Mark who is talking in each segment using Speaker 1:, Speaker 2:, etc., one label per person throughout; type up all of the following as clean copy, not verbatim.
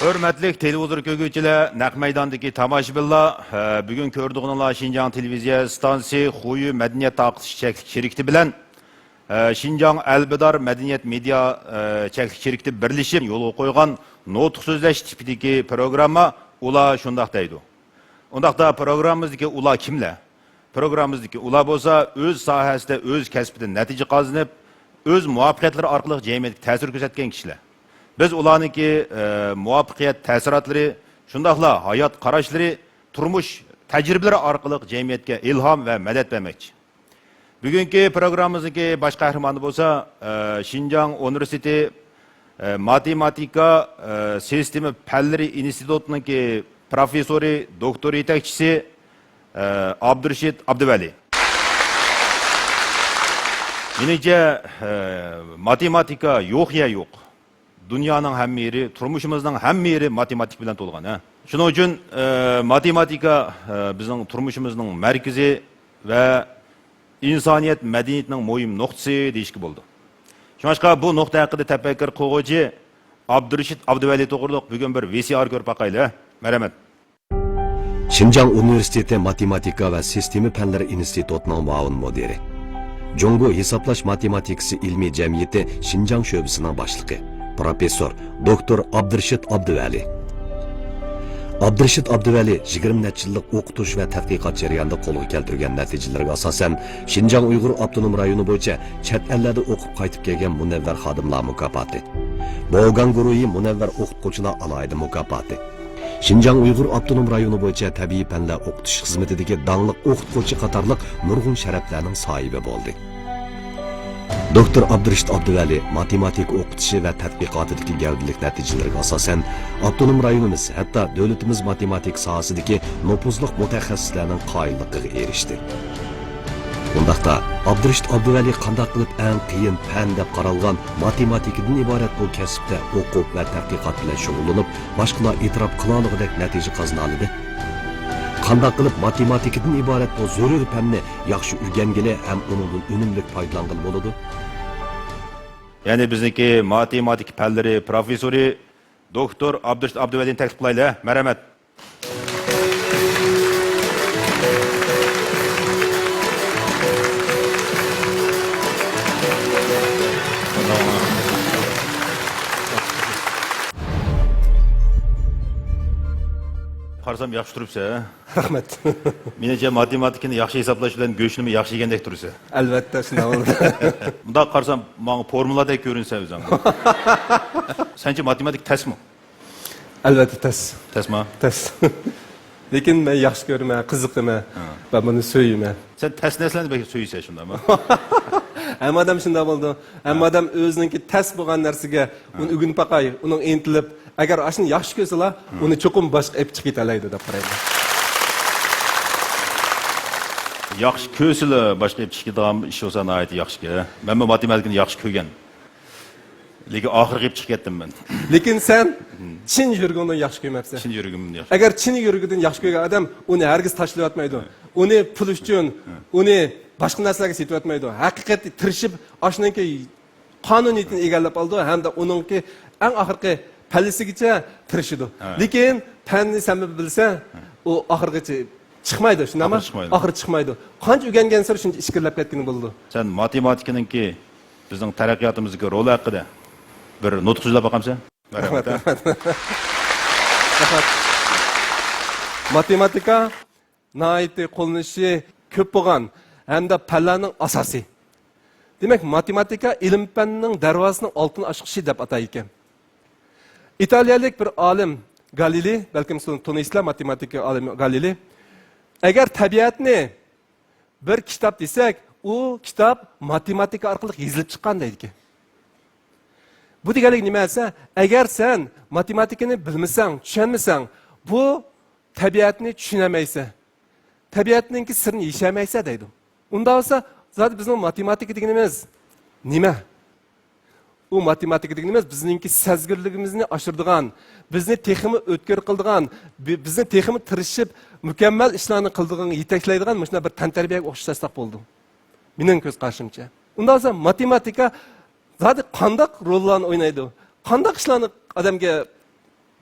Speaker 1: Hürmetlik televizor kögüçüler, naq maydandaki tomoshabinlar, bugün ko'rdiğinizlar Şinjan televiziya stansiya Xuyu madaniyat taqtish şirketi bilan Şinjan Albidar madaniyat media cheklik şirketi birlashib yo'lga qo'ygan nutq so'zlash tipidagi programma ular shundoq deydi. Undaqda programmamizdagi ular kimlar? Programmamizdagi ular bo'lsa, o'z sohasida o'z kasbidan natija qozonib, o'z muvaffaqiyatlari orqali jamiyatga ta'sir ko'rsatgan kishilar. Biz ularniki muvaffaqiyat ta'sirotlari, shundaqla hayot qarashlari, turmush tajribalari orqali jamiyatga ilhom va madad bermoqchi. Bugungi programmamizdagi bosh qahramoni bo'lsa, Şinjan Universiteti matematika sistemi fanlari institutininki professori, doktor yetakchisi Abdurashid Abduvali. Menimcha matematika yo'q ya yo'q. Dünyanın hamma yeri, turmushimizning hamma yeri matematik bilan to'lgan. Shuning uchun matematika bizning turmushimizning markazi va insoniyat madaniyatining muhim nuqtasi deyishga bo'ldi. Shunga bu nuqta haqida tafakkur qiluvchi Abdurashid Abduvali to'g'riliq bugun bir VCR ko'rib boqaylik. Marhamat.
Speaker 2: Şinjan Universiteti Matematika ve Sistemi Fanları İnstitutining muavin mudiri. Jongo Hesaplash matematikasi ilmiy jamiyati Şinjan sho'basining boshlig'i. Professor Doktor Abdurashid Abduvali. Abdurashid Abduvali 20 necha yillik o'qitish va tadqiqot jarayonida qo'lga keltirgan natijalarga asosan Şinjan Uyg'ur avtonom rayoni bo'yicha chet ellarda o'qib qaytib kelgan munavvar xodimlar mukofoti, Bogan guruhi munavvar o'qituvchilar alohida mukofoti, Şinjan Uyg'ur avtonom rayoni bo'yicha tabiiy fanlar o'qitish xizmatidagi dangliq o'qituvchi qatorliq nurg'un sharaflarning sohibi bo'ldi. Doktor Abdurashid Abduvali matematik o'qitishi va tadqiqotidagi gavdalik natijalarga asosan avtonom rayonimiz, hatto davlatimiz matematik sohasidagi nopuzliq mutaxassislarning qoyilligiga erishdi. Bundaqda Abdurashid Abduvali qanday qilib eng qiyin fan deb qaralgan matematikadan iborat bu kasbda o'qib va tadqiqot bilan shug'ullanib, boshqalar e'tirof qilolmagan natija qozona oldi. Qanday qilib matematikadan iborat bu zarur fanni yaxshi o'rgangili ham uningdan unumli foydalangil bo'ladi?
Speaker 1: Ya'ni bizniki matematik fanlari professori doktor Abdurashid Abduvalini taklif qilaylik. Marhamat. Qarsam yaxshi turibsa.
Speaker 3: Rahmat.
Speaker 1: Menimcha matematikani yaxshi hisoblash bilan go'shtni yaxshi yegandek turibsa.
Speaker 3: Albatta shunday bo'ldi.
Speaker 1: Bunda qarsam menga formuladek ko'rinsa o'zing. Sence matematik tasmi?
Speaker 3: Albatta tas.
Speaker 1: Tasmi?
Speaker 3: Tas. Lekin men yaxshi ko'raman, qiziqaman va buni so'yayman.
Speaker 1: Sen tas narsalarni belki so'ysan shundami?
Speaker 3: Hamma odam shunday bo'ldi. Hamma odam o'zininki tas bo'lgan narsaga uni o'ginib baqay, uning intilib, agar ashuni yaxshi ko'rsalar, uni cho'qim boshqa ep chiqib ketalaydi deb qarayman.
Speaker 1: Yaxshi ko'rsizlar, boshqa ep chiqadigan ish bo'lsa nihoyat yaxshi. Men matematikani yaxshi ko'rgan. Lekin oxirgi ep chiqib ketdim men.
Speaker 3: Lekin sen chin yurganda yaxshi ko'rmabsan.
Speaker 1: Chin yurgimni yaxshi.
Speaker 3: Agar chin yurgidan yaxshi ko'rgan odam uni hargiz tashlayotmaydi. Uni pul uchun, uni boshqa narsalarga setayotmaydi. Haqiqatda tirishib, oshnanki qonuniyatini egallab oldi hamda uningki eng oxirgi pallisigacha tirishidi. Lekin fanni sen bilsan, u oxirgacha chiqmaydi, shundami? Oxir chiqmaydi. Qancha o'rgangan sari shuncha ishkirlab ketgan bo'ldi.
Speaker 1: Sen matematikaninki bizning taraqqiyotimizga rol haqida bir nutq so'zlab boqamsan?
Speaker 3: Rahmat. Matematika nihoyatda qo'llanishi ko'p bo'lgan hamda fanlarning asosi. Demak, matematika ilm fanning darvozasining oltin ochqichi deb atay ekan. İtaliyalik bir olim Galilei, balkim siz tanıysizlar, matematika olimi Galilei. Agar tabiatni bir kitob desak, u kitob matematika orqali yozilib chiqqan deydi. Bu deganlik nima desa, agar sen matematikani bilmasang, tushunmasang, bu tabiatni tushunamaysan. Tabiatning sirni yeshamaysan deydi. Unda bo'lsa, zot bizning matematika deganimiz nima? U matematika deganimiz bizningki sezgirligimizni oshiradigan, bizni texmi o'tkir qiladigan, bizni texmi tirishib mukammal ishlarni qiladigan, yetaklaydigan mana bir tantarbiyaga o'xshasak bo'ldi. Mening ko'z qarashimcha. Unda bo'lsa matematika zodi qanday rollarni o'ynaydi? Qanday ishlarni odamga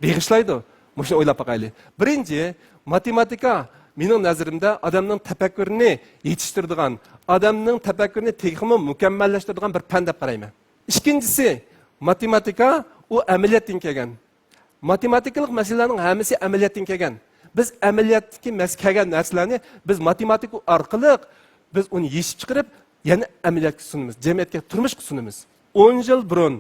Speaker 3: beg'ishlaydi. Shuni o'ylab boqaylik. Birinchi, matematika mening nazarimda odamning tafakkurini yetishtiradigan, odamning tafakkurini texmi mukammallashtiradigan bir fan deb qarayman. Ikkinchisi, matematika u amaliyotdan kelgan. Matematikalik masalalarning hammasi amaliyotdan kelgan. Biz amaliyotga kelgan narsalarni biz matematika orqali biz uni yechib chiqarib, yana amaliyotga sunamiz, jamiyatga turmushga sunamiz. 10 yil burun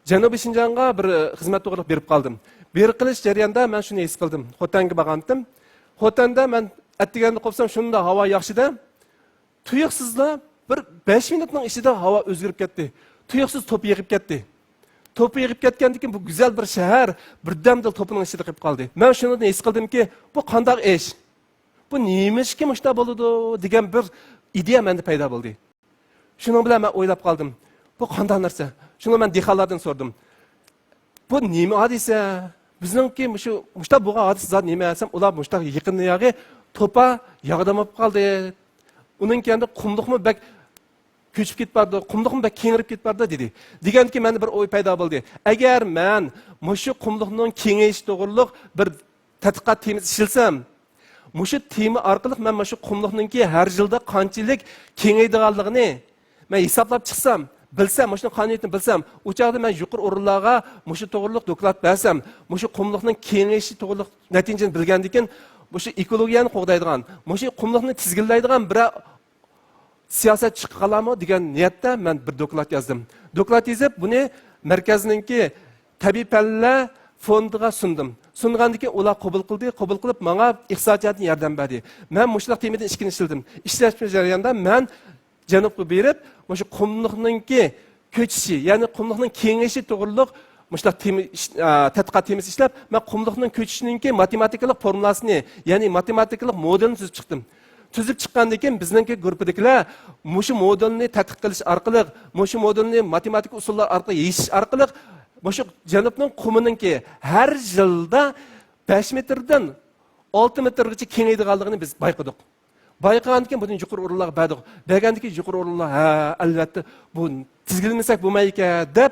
Speaker 3: Janubiy Shinjongga bir xizmat to'g'ri berib qoldim. Bir qilish jarayonida men shuni his qildim. Xotanga borgandim. Xotanda men attiganda qolsam shunda havo yaxshida. Tuyuqsizla bir 5 minutning ichida havo o'zgarib ketdi. Tuyuqsiz to'p yig'ib ketdi. To'p yig'ib ketgandan keyin bu go'zal bir shahar birdamda to'pining ichida qolib qoldi. Men shuni his qildimki, bu qanday ish? Bu nimishki mushta bo'ladi degan bir ideya menda paydo bo'ldi. Shuning bilan men o'ylab qoldim. Bu qanday narsa? Shuni men dehqonlardan so'radim. Bu nima hadisa? Bizningki mushta bo'lgan hadis zot nima desam, ular mushta yaqin yog'i to'pa yog'damab qoldi. Uning kendi qumliqmi bak ko'chib ketibdi, qumliqmi bak kengirib ketibdi dedi. Deganki menda bir o'y paydo bo'ldi. Agar men mushu qumliqning kengayishi to'g'riliq bir tadqiqot temasi ishilsam, mushu tema orqali men mushu qumliqningki har yilda qanchalik kengaydiganligini men hisoblab chiqsam, bilsam, mushuni qonuniyatini bilsam, u chaqda men yuqori o'rinlarga mushu to'g'riliq doklad bersam, mushu qumliqning kengayishi to'g'riliq natijani bilgandan keyin mushu ekologiyani qo'g'daydigan, mushu qumliqni tizginlaydigan bir siyosat chiqqanmi degan niyatda men bir doklad yozdim. Doklad yozib, buni markazningki tabiiy fanlar fondiga sundim. Sungandan keyin ular qabul qilib menga iqtisodiyotga yordam berdi. Men mushlar temadan ishkini ishildim. Ishlash jarayonida men Janubga berib, mushu qumliqningki ko'chishi, ya'ni qumliqning kengayishi to'g'riliq mushlar tadqiqot temasi ishlab, men qumliqning ko'chishiningki matematikalik formulasini, ya'ni matematikalik modelini tuzib chiqdim. Tuzib chiqqandan keyin bizningki guruhdagilar mushu modelni tadqiq qilish orqali, mushu modelni matematik usullar orqali yechish orqali mushu Janubning quminingki har yilda 5 metrdan 6 metrgacha kengaydiganligini biz bayqadik. Bayqagandan keyin buni yuqori o'rinlarga berdik. Bergandan keyin yuqori o'rinlar, albatta bu tizginlamasak bo'lmaydi ekan deb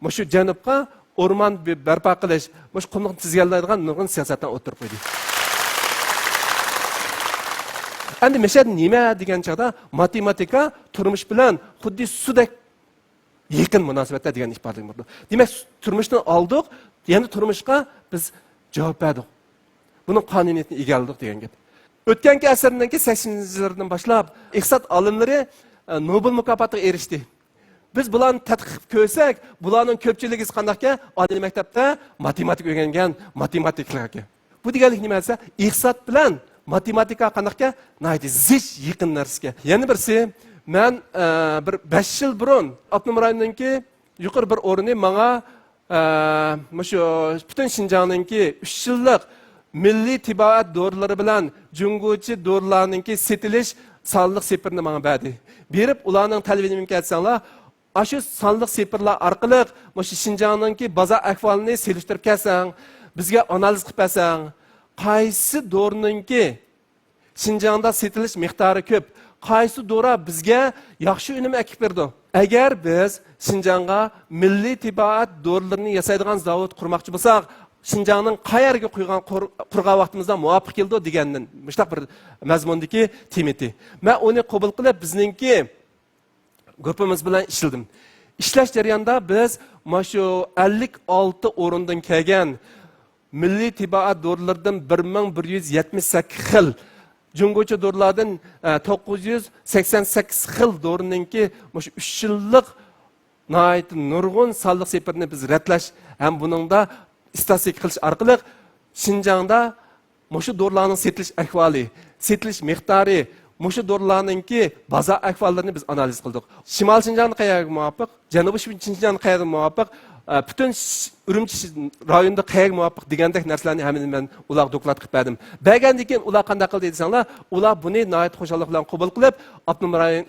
Speaker 3: mushu Janubga o'rmon barpo qilish, mushu qumliqni tizginlaydigan nurg'un siyosatdan o'tirib qo'ydik. Endi mashad nima degan chaqda matematika turmush bilan xuddi sudek yaqin munosabatda degan ifoda bo'ldi. Demak, turmushdan oldik, yana turmushga biz javob berdik. Buning qonuniyatini egalladik degan gap. O'tganki asrning 80-yillardan boshlab iqtisod olimlari Nobel mukofotiga erishdi. Biz bularni tadqiq ko'rsak, bularning ko'pchiligi qandayki, oliy maktabda matematika o'rgangan matematiklarga. Bu deganlik nima desa, iqtisod bilan matematika qandayki, naydi zich yaqin narsaga. Yana birsi, men bir 5 yil burun Abnum rayonidagi yuqori bir o'rinni menga mushu butun Shinjongninki 3 yillik milliy tiboat dorilari bilan junguchi dorilarninki setilish sonliq sepirini menga berdi. Berib ularning talabini kelsanlar, shu sonliq sepirlar orqali mushu Shinjongninki bozor ahvolini selishtirib kelsang, bizga analiz qilib bersang, qaysi dorininki Shinjongda setilish miqdori ko'p, qaysi dora bizga yaxshi unum akib berdi. Agar biz Shinjongga milliy tiboat dorilarini yasaydigan zavod qurmoqchi bo'lsak, Shinjongning qayerga qo'ygan qurgan vaqtimizda muvofiq keldi degandan mushtaq bir mazmundagi temati. Men uni qabul qilib bizningki guruhimiz bilan ishildim. Ishlash jarayonida biz shu 56 o'rindan kelgan milliy tiboat dorilardan 1178 xil, jungocha dorilardan 988 xil dorininki shu 3 yillik nurg'un sonliq sepirini biz ratlash ham buningda istatistik qilish orqali Shinjongda mushu dorilarning setilish ahvoli, setilish miqdori, mushu dorilarningki bozor ahvollarini biz analiz qildik. Shimol Shinjongga qayerga muvofiq, Janubiy Shinjongga qayerga muvofiq, butun Urumchi rayonida qayerga muvofiq degandek narsalarni hammasini men ularga doklad qilib berdim. Bergandan keyin ular qanday qildi desanglar, ular buni nihoyat xursandlik bilan qabul qilib, Abnum rayon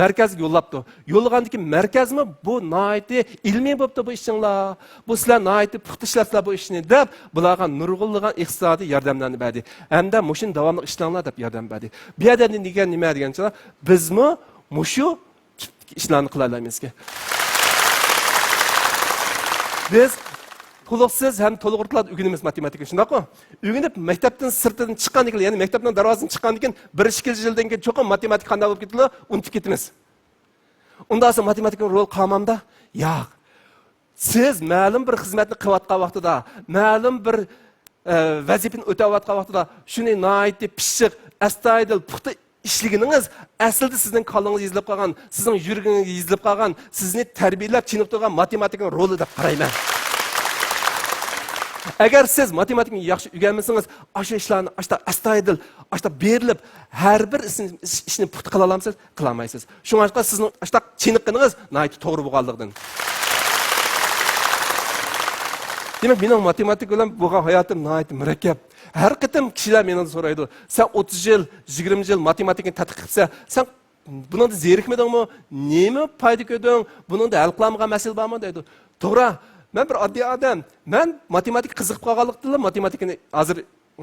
Speaker 3: markazga yo'llabdi. Yo'llagandan keyin markazmi bu nihoyat ilmiy bo'pti bu ishinglar. Bu sizlar nihoyat puxta ishlasizlar bu ishni deb, bularga nurg'unlagan iqtisodiy yordamlarni berdi. Hamda mushin davomli ishlanglar deb yordam berdi. Bu yerda degan nima degancha, bizmi mushu ishlarni qila olamizki. Biz Толықсыз һәм толығыртылады үгініміз математика. Шындақ қой? Үгініп, мектептің сыртын шыққан екен, яғни мектептің дарвазын шыққан екен, бір-екі жылдан кейін чоқын математика қандай болып кетілі, ұмытып кетіміз. Онда аса математиканың ролы қамамда? Яқ. Сіз мәлім бір қызметні қыватқа вақтыда, мәлім бір вәзипін өте вақтыға вақтыда, шыны найты, пішік, әстайдыл, пұқты işliginiz aslida sizning qo'lingiz yezilib qolgan, sizning yuragingiz yezilib qolgan, sizni tarbiyalab chinib turgan matematikning roli deb qarayman. Agar siz matematikani yaxshi o'rganmasangiz, o'sha ishlarni astoydil, berilib, har bir ishni puxta qila olamsiz, qila olmaysiz. Shunga o'xshash sizning ashta chiniqqaningiz nihoyat to'g'ri bo'lganligidan. Demak, mening matematika bilan bo'lgan hayotim nihoyat murakkab. Her qitim kishilar mendan so'raydi, sen 30 yil, 20 yil matematikani tadqiq qilsa, sen buningda zerikmadingmi? Nima foyda ko'rding? Buningda hal qilamagan masala bormi deydi. To'g'ri, men bir oddiy odam. Men matematika qiziqib qolganlikdan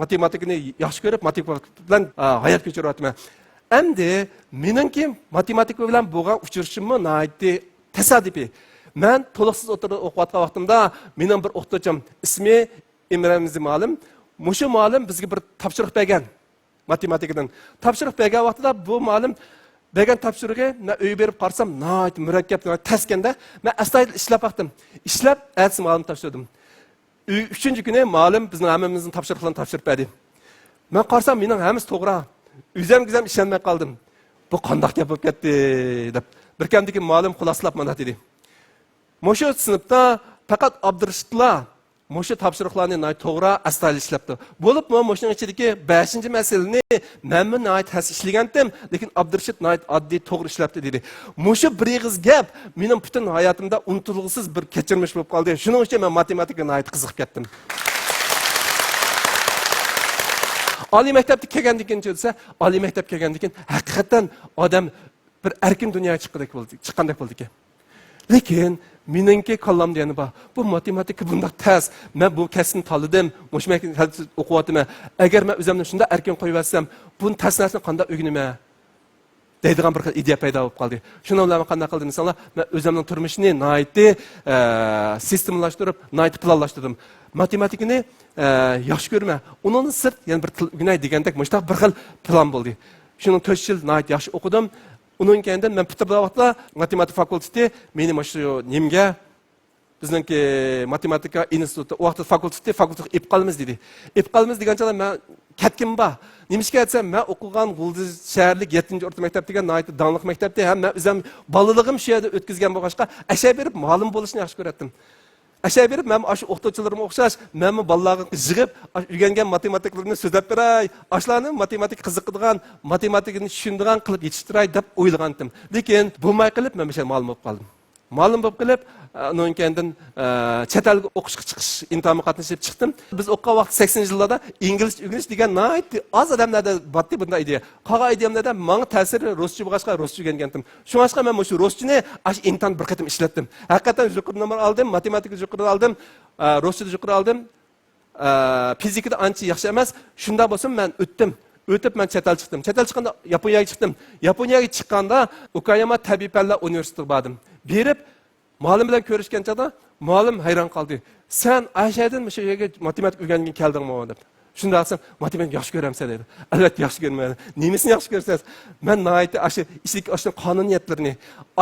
Speaker 3: matematikani yaxshi ko'rib, matematika bilan hayot kechiryapman. Endi meningki matematika bilan bo'lgan uchrashishimni nihoyat tasodifiy. Men to'liqsiz o'tirib o'qiyotgan vaqtimda mening bir o'qituvchim, ismi Imramiz Ma'lim, Muşu ma'lum bizga bir topshiriq bergan matematikadan. Topshiriq bergan vaqtida bu ma'lum bergan topshirig'i men uy berib qarsam, nihoyat murakkab, taskanda men astoydil ishlab vaqtim. Ishlab, ertasi ma'lum topshirdim. 3-chi kuni ma'lum bizning hammamizning topshiriqlarini topshirib berdi. Men qarsam mening hammasi to'g'ri. O'zim ishonmay qoldim. Bu qanday gap bo'lib ketdi deb. Bir kamdagi ma'lum xulosalab mana dedi. Muşu sinfda faqat Abdurashidlar Moşu topshiriqlarni to'g'ri astoydil ishlabdi. Bo'lib, mo'shuning ichidagi 5-masalani men nihoyat has ishlagandim, lekin Abdurashid nihoyat oddiy to'g'ri ishlabdi dedi. Mo'shu bir ig'iz gap mening butun hayotimda unutilg'isiz bir kechirmish bo'lib qoldi. Shuning uchun men matematikaga nihoyat qiziqib ketdim. Oliy maktabga kelgandan keyin bo'lsa, oliy maktabga kelgandan keyin haqiqatan odam bir erkin dunyoga chiqqandek bo'ldi ekan. Lekin meningki qallamda yana bor. Bu matematika bundoq tez. Men bu kasbni tanladim. Mushmak o'qiyapman. Agar men o'zimni shunda erkin qo'yib olsam, buni tasnasini qanday o'rganaman? deydigan bir ideya paydo bo'lib qoldi. Shuni bilan qanday qildim insonlar? Men o'zimning turmushini nihoyat sistemlashtirib, nihoyat planlashtirdim. Matematikani yaxshi ko'rma. Undan sirt yana bir til o'rganay degandek mushtaq bir xil plan bo'ldi. Shuning 4 yil nihoyat yaxshi o'qidim. Undan keyin men bitirgan vaqtda matematika fakulteti meni mana shu nimga bizningki matematika instituti vaqtida fakultet ib qolamiz dedi. Ib qolamiz degancha men ketkim bor. Nimishga aytsam, men o'qigan G'uldiz shaharlik 7-o'rta maktab degan nihoyat donliq maktabda ham men o'zim bolaligim shu yerda o'tkazgan bo'lg'achqa ashay berib ma'lum bo'lishni yaxshi ko'ratdim. Ashay berib men shu o'qituvchilarimga o'xshash, men bolalarga yig'ib, o'rgangan matematikalarni so'zlab beray, ashlarni matematik qiziqadigan, matematikani tushunadigan qilib yetishtiray deb o'ylagandim. Lekin bo'lmay qilib men o'sha ma'lum bo'lib qoldim. Ma'lum bo'lib qilib, undan keyin chet elga o'qishga chiqish imtihoniga qatnashib chiqdim. Biz o'qigan vaqt 80-yillarda ingliz o'rganish degan nihoyat oz odamlarda bordi bunday ideya. Qolgan ideyamlarda menga ta'siri ruscha bo'lg'achqa ruscha o'rgangandim. Shunga men shu ruschani imtihon bir qatim ishlatdim. Haqiqatan yuqori nomer oldim, matematika yuqori oldim, ruscha yuqori oldim. Fizikada ancha yaxshi emas. Shunda bo'lsa men o'tib men chet el chiqdim. Chet el chiqqanda Yaponiyaga chiqdim. Yaponiyaga chiqqanda Okayama tabiiy fanlar universitetiga bordim. Berib Ma'lum bilan ko'rishgan chaqda ma'lum hayron qoldi. Sen Ayshaydan shu yerga matematika o'rgangan keldingmi deb. Shunda aytsam, matematika yaxshi ko'ramsan dedi. Albatta yaxshi ko'rmayman. Nemisini yaxshi ko'rsangiz, men nihoyat ishlik qonuniyatlarini,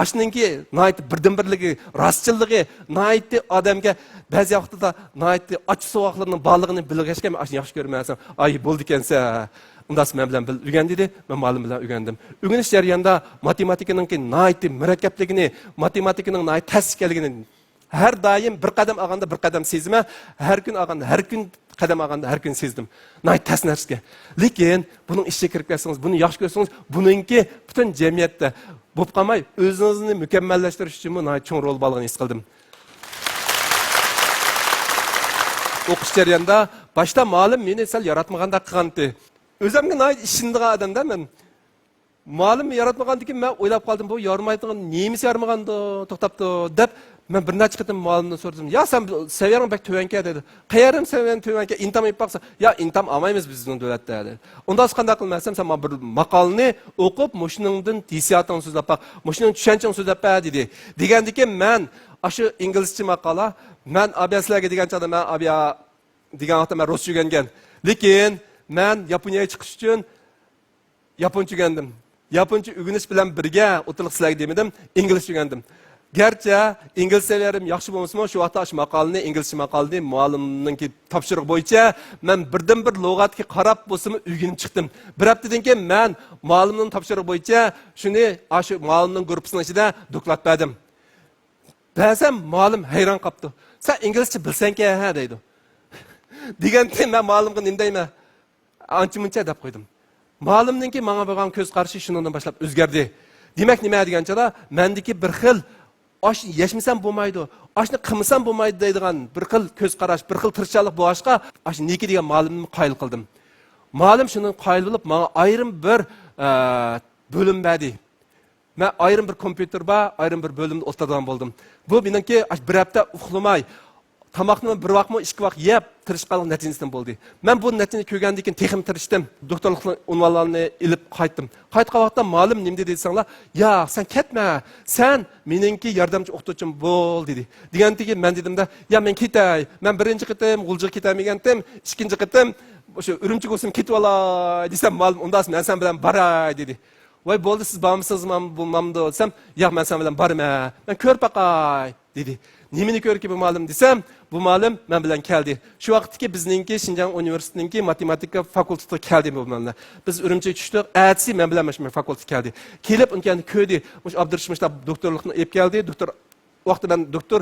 Speaker 3: ashninki nihoyat birdan-birligi, rostchilligi, nihoyat odamga ba'zi vaqtida nihoyat och sovuqlarning borlig'ini bilg'ashga men yaxshi ko'rmayman. Ay bo'ldi ekansa. Undas men bilan o'rgan dedi, men ma'lum bilan o'rgandim. O'rganish jarayonida matematikaning nihoyat murakkabligini, matematikaning nihoyat tasdiqligini har doim bir qadam olganda bir qadam sezma, har kun olganda har kun qadam olganda har kun sezdim. Nihoyat tasnashga. Lekin buning ishga kirib ketsangiz, buni yaxshi ko'rsangiz, buningki butun jamiyatda bo'lib qolmay, o'zingizni mukammallashtirish uchun nihoyat cho'ng rol bo'lganini his qildim. O'qish jarayonida boshda ma'lum meni sal yaratmaganda qilgandi. O'zimga nihoyat ishonadigan odamda men ma'lum yaratmagandan keyin men o'ylab qoldim, bu yormaydigan nemisi yormaganda to'xtabdi deb Ben bir neçe kıtım muallimden sordum. Ya sen seviyerin bek tövenke dedi. Kayarım seviyerin tövenke intam ip baksa. Ya intam almayız bizning devletde dedi. Onda qanday qilmasam sen bir maqolni o'qib, mushuningdan hissiyotini so'zlab baq, mushuning tushunchang so'zlab baq dedi. Degandiki men shu inglizcha maqola, men abiyaslarga degan chaqda men abiya degan vaqtda men rus o'rgangan. Lekin men Yaponiyaga chiqish uchun Yaponcha o'rgandim. Yaponcha o'rganish bilan birga o'tirib sizlarga demadim, inglizcha o'rgandim. Gerçi İngiliz severim yaxshi bo'lmasam, shu vaqtda shu maqolani, inglizcha maqolani muallimninki topshiriq bo'yicha men birdan bir lug'atga qarab bo'lsam o'rganib chiqdim. Bir haftadan keyin men muallimning topshiriq bo'yicha shuni shu muallimning guruhining ichida doklad berdim. Ba'zan muallim hayron qolibdi. Sen inglizcha bilsan-ki ha deydi. Deganda men muallimga nima deyman? Ancha-muncha deb qo'ydim. Muallimninki menga bo'lgan ko'z qarashi shundan boshlab o'zgardi. Demak nima degancha mendiki bir xil ash yashmasam bo'lmaydi, ashni qilmasam bo'lmaydi deydigan bir xil ko'z qarash, bir xil tirishchilik bo'lishqa ash neki degan muallimni qoyil qildim. Muallim shuni qoyil bo'lib, menga ayrim bir bo'lim berdi. Men ayrim bir kompyuter bor, ayrim bir bo'limda o'tirgan bo'ldim. Bu meniki bir hafta uxlamay, tamoqni bir vaqtmi, ikki vaqt yeb, tirishqanlik natijasidan bo'ldi. Men bu natijani ko'rgandan keyin texim tirishdim. Doktorlik unvonlarini ilib qaytdim. Qaytgan vaqtda muallim nima dedi desanglar, "Ya, sen ketma. Sen meningki yordamchi o'qituvchim bo'l" dedi. Degandan keyin men dedimda, "Ya, men ketay. Men birinchi qitim G'uljiga ketamagandim, ikkinchi qitim o'sha Urumchiga o'sam ketib olay" desam, muallim "Undan men sen bilan boray" dedi. "Voy bo'ldi, siz bormisiz, men bo'lmamdi" desam, "Yo'q, men sen bilan borman. Men ko'rib baqay" dedi. Nimani ko'rki bu muallim desam, bu muallim men bilan keldi. Shu vaqtdagi bizningki Xinjiang universitetininki matematika fakultetiga keldi bu muallim. Biz Urumchiga tushdik, atsi men bilan shu fakultetga keldi. Kelib unkani ko'rdi. Mush Abdurashimov doktorlikni olib keldi. Doktor vaqtida men doktor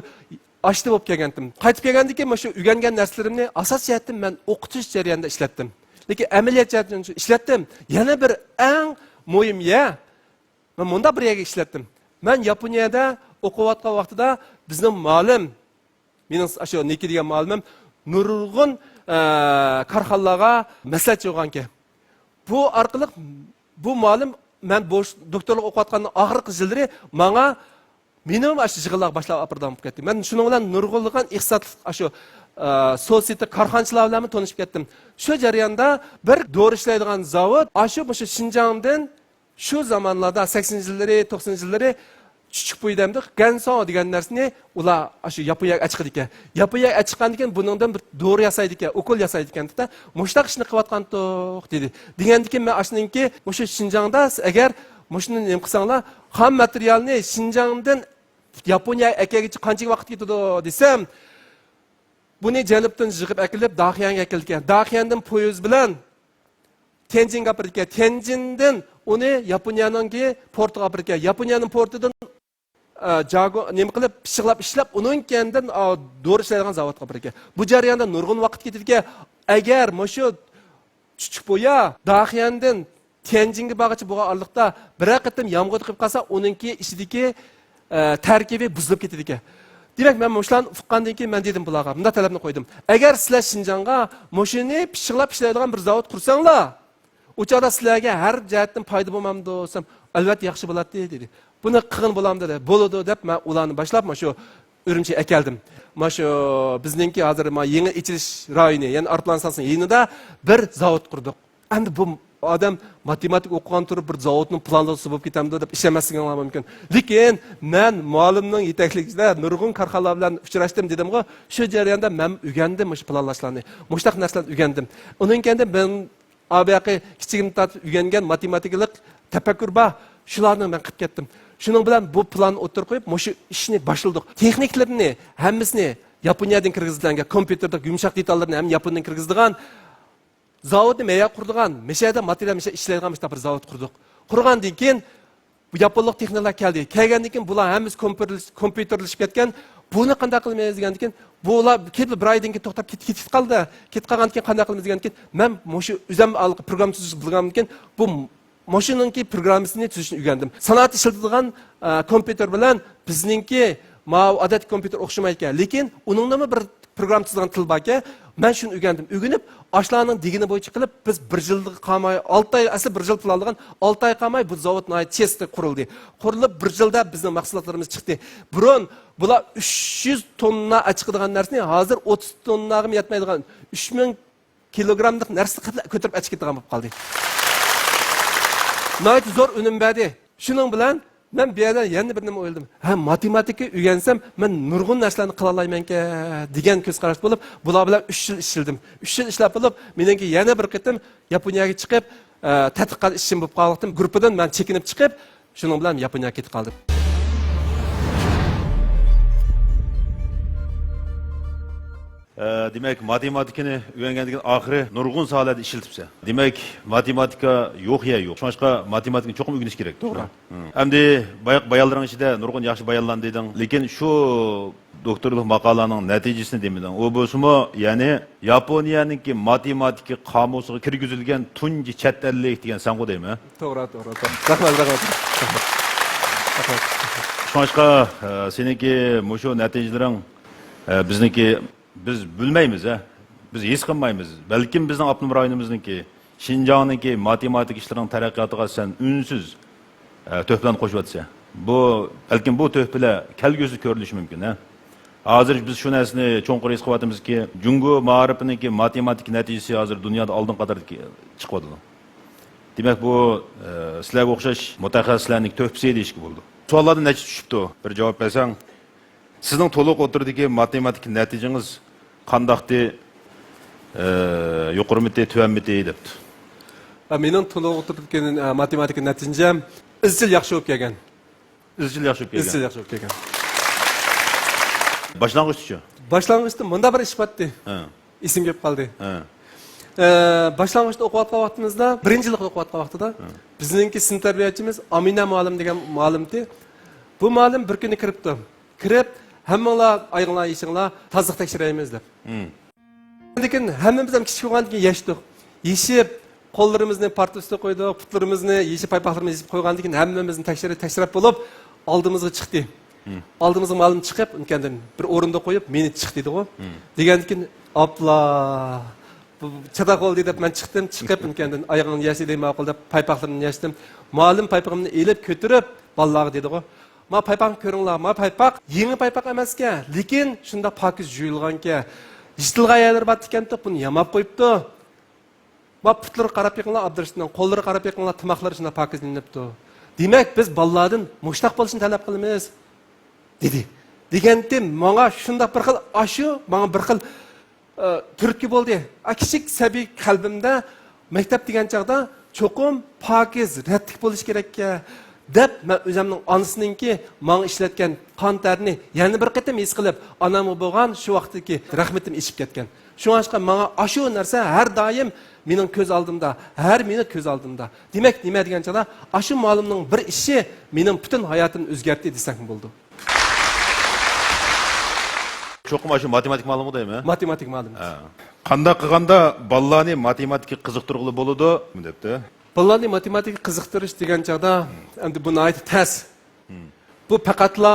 Speaker 3: ashti bo'lib kelgandim. Qaytib kelgandan keyin shu o'rgangan narsalarimni asosiyatdan men o'qitish jarayonida ishlatdim. Lekin amaliyot jarayonida ishlatdim. Yana bir eng muhim men bunda bir yerga ishlatdim. Men Yaponiyada o'qiyotgan vaqtida bizning muallim, mening shu neki degan muallimim nurg'un korxonalarga maslahatchi bo'lgan. Bu orqali bu muallim men doktorlik o'qiyotgan oxirgi yillari menga mening shu yig'inlar boshlab olib ketdi. Men shuning bilan nurg'unligan iqtisodlik shu sosiyetet korxonachilar bilan tanishib ketdim. Shu jarayonda bir dori ishlaydigan zavod shu Xinjiangdan shu zamonlarda 80-yillari, 90-yillari Küçük boyudamda Ganson degan narsani ular shu Yaponiyaga chiqdi ekan. Yaponiyaga chiqqandan keyin buningdan bir dori yasaydi ekan, ukol yasaydi ekan-da. Mushtaq ishni qilayotgan to'q dedi. Degandan keyin men ashninki o'sha Xinjiangda agar mushuni nima qilsanglar, xam materialni Xinjiangdan Yaponiyaga akagicha qancha vaqt ketadi desam, buni Janubdan yig'ib akilib Daxiyanga akilgan. Daxiyandan poyezd bilan Tianjinga borib ketgan. Tianjindan uni Yaponiyaningki portiga borib ketgan. Yaponiyaning portidan Jago nima qilib pishiqlab ishlab uning kendan dori ishlaydigan zavodga borib ketgan. Bu jarayonda nurg'un vaqt ketadigan. Agar mushu Chuchukbo'ya Daxiyandan Tianjinga borgacha bo'lgan oraliqda bir qatim yomg'ir chiqib qolsa, uningki ichidagi tarkibi buzilib ketadi ekan. Demak, men mushlarni uqqandan keyin men dedim bularga, bunda talabni qo'ydim. Agar sizlar Xinjiangga mushuni pishiqlab ishlaydigan bir zavod qursanglar, o'chada sizlarga har jihatdan foyda bo'lmamdi desam, albatta yaxshi bo'ladi dedi. Buni qilgan bo'lamdi dedi. Bo'ladi deb men ularni boshlab shu Urumchiga keldim. Shu bizningki hozir yangi ichilish rayoni, ya'ni Artlan stansiyasi yonida bir zavod qurdik. Endi bu odam matematik o'qigan turib bir zavodning planlashi bo'lib ketamdi deb ishlamasligim mumkin. Lekin men muallimning yetakligida nurg'un korxonalar bilan uchrashdim dedim-ku, shu jarayonda men o'rgandim shu planlashlarni. Mushtaq narsalarni o'rgandim. Uning kanda men ABQ kichigim tatib o'rgangan matematikalik tafakkur bor, shularni men qilib ketdim. Shuning bilan bu plan o'tirib qo'yib, shu ishni boshladik. Texniklarni hammasini Yaponiyadan kirgizilgan, kompyuterda yumshoq detallarni ham Yaponiyadan kirgizilgan zavodni meya qurdigan, meshada material ishlaydigan bir zavod qurdik. Qurgandan keyin bu yaponlik texniklar keldi. Kelgandan keyin bular hammasi kompyuterlashib ketgan. Buni qanday qilmaymiz degandan keyin bular kelib bir oydan keyin to'xtab ketib qoldi. Ketib qolgandan keyin qanday qilamiz degandan keyin men shu o'zim program tuzish bilgandan keyin bu mashinanki programmasini tuzishni o'rgandim. Sanoat ishlatadigan kompyuter bilan bizningki odat kompyuter o'xshamaydi ekan. Lekin uning nima bir program tuzgan til barki, men shuni o'rgandim. O'rganib, ashlarning digini bo'yicha qilib, biz 1 yilga qolmay, 6 oy, asli 1 yil pul olgan, 6 oy qolmay bu zavod tezda qurildi. Qurilib 1 yilda bizning mahsulotlarimiz chiqdi. Burun bular 300 tonna chiqadigan narsani hozir 30 tonnaga yetmaydigan 3000 kilogramlik narsani ko'tarib chiqib ketgan bo'lib qoldi. Nayt zo'r unum berdi. Shuning bilan men bu yerdan yana bir nima o'yladim. Ha, matematika o'rgansam, men nurg'un narsalarni qila olaman-ku degan ko'z qarash bo'lib, bular bilan 3 yil ishladim. 3 yil ishlab bo'lib, meniki yana bir qitim Yaponiyaga chiqib, tadqiqot ishim bo'lib qoldim. Gruppadan men chekinib chiqib, shuning bilan Yaponiyaga ketib qoldim.
Speaker 1: Demek matematikini öğrengendiğin ahire nurgun sağladı işiltipse. Demek matematika yok ya yok. Şunlaşka matematikini çok mu öğreniş gerek? Doğru. Hem de bayalların içinde nurgun yaxşı bayallandıydın. Lekin şu doktorluk makalanın neticesini demedin. O bozumu yani Japonya'nın ki matematiki kamusuga kirgizilgen tunji chet ellik degan sen o değil mi?
Speaker 3: Doğru. Rahmat.
Speaker 1: Şunlaşka seninki muşu neticelerin bizniki biz bilmeymiz ha. Biz his qilmaymiz. Balkim bizning Abnum rayonimizniki, Şinjan'niki matematik işlerin taraqqiyotiga sen ünsüz töhplan qo'shib o'tsa. Bu balkim bu töhplar kelgusi ko'rilishi mumkin ha. Hozir biz shu narsani cho'nqur his qilyapmizki, Jungo ma'rifiniki matematik natijasi hozir dunyoda oldin qatorda chiqyapti. Demak bu sizlarga o'xshash mutaxassislarning töhpisi deyishga bo'ldi. Savollardan necha tushibdi? Bir javob bersang. Sizning to'liq o'tirdagi matematik natijangiz qandaqdi? Yuqorimiti, tuvanmiti debdi.
Speaker 3: Mening to'liq o'tirgan matematika natijam izchil yaxshi bo'lib kelgan.
Speaker 1: Izchil yaxshi bo'lib kelgan. Boshlang'ichchi.
Speaker 3: Boshlang'ichda bunda bir ish bo'tdi. Esim kelib qoldi. Boshlang'ichda o'qiyotgan vaqtimizda, 1-yillik o'qiyotgan vaqtida bizningki sinf tarbiyachimiz Amina muallim degan muallimdi. Bu muallim bir kuni kiribdi. Kirib, hammanglar oyinglar, yeshinglar tozliq tekshiraymiz deb. Lekin hammamiz ham kichik bo'lgandan keyin yashdik. Yeshib, qo'llarimizni parta ustiga qo'ydik, putlarimizni, yeshib paypoqlarimizni yeshib qo'ygandan keyin hammamizni tekshirib bo'lib, oldimizga chiqdi. Oldimizga ma'lum chiqib, undan bir o'rinda qo'yib, meni chiq dedi-ku. Degandan keyin apla chada qoldi deb men chiqib, undan oyog'imni yashaydim ma'qul deb paypoqlarni yashdim. Ma'lum paypoqimni elib ko'tarib, bolalarga dedi-ku. Ma paypoq ko'ringlar, ma paypoq yangi paypoq emas-ku, lekin shunda pokiz yuyilgan-ku. Yitilgan yerlar bor ekan-da, buni yamab qo'yibdi. Ma putlar qarab yiqinglar, Abdurashidning qo'llari qarab yiqinglar, timoqlari shunda pokizlanibdi. Demak, biz bolalardan mushtaq bo'lishni talab qilamiz, dedi. Degandim, menga shunda bir xil ashu, menga bir xil turtki bo'ldi. Kichik sabiy qalbimda maktab degan chaqda cho'qim pokiz, ratlik bo'lish kerak-ku. Deb men o'zimning onasininki menga ishlatgan qon tarni yana bir qatam his qilib, onamga bo'lgan shu vaqtdagi rahmatim ishib ketgan. Shunga menga ashu narsa har doim mening ko'z oldimda, har minut ko'z oldimda. Demak, nima degancha ashu ma'lumning bir ishi mening butun hayotimni o'zgartirdi desam bo'ldi.
Speaker 1: Cho'qim ashu matematik ma'lum deymi?
Speaker 3: Matematik ma'lum.
Speaker 1: Qanday qilganda bolalarni matematika qiziqtirg'ili bo'ladi debdi.
Speaker 3: Bolalarni matematika qiziqtirish degan chaqda endi buni aytib tas. Bu faqatla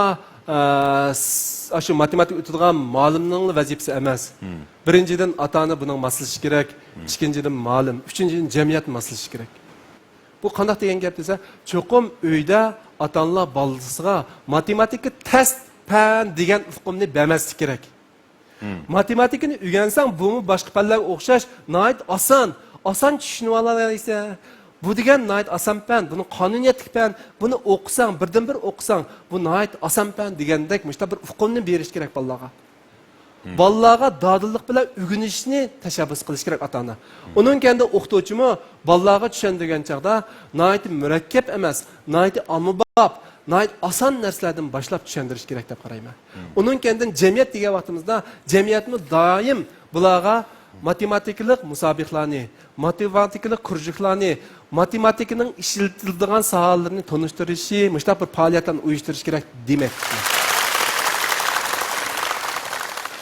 Speaker 3: shu matematika o'tadigan ma'lumning vazifasi emas. Birinchidan ota-ona buning mas'ulishi kerak, ikkinchidan ma'lum, uchinchidan jamiyat mas'ulishi kerak. Bu qanday degan gap desa, cho'qim uyda ota-onalar bolasiga matematika test fan degan uqumni bermaslik kerak. Matematikani o'rgansang, bu boshqa fanlarga o'xshash, nihoyat oson tushunib olarsan. Bu degan nihoyat oson fan, buni qonuniyatlik fan, buni o'qisang, birdan-bir o'qisang, bu nihoyat oson fan degandek mushta bir uqumni berish kerak bolalarga. Bolalarga dadillik bilan o'rganishni tashabbus qilish kerak ota-ona. Uning kendi o'qituvchimi bolalarga tushundirgan chaqda nihoyat murakkab emas, nihoyat ommabop, nihoyat oson narsalardan boshlab tushuntirish kerak deb qarayman. Uning kendi jamiyat degan vaqtimizda jamiyatni doim bularga matematikalik musobiqlarni, matematikalik kurjuklarni, matematikaning ishlatiladigan sohalarini tanishtirishi, mushta bir faoliyatlarni uyushtirish kerak demak.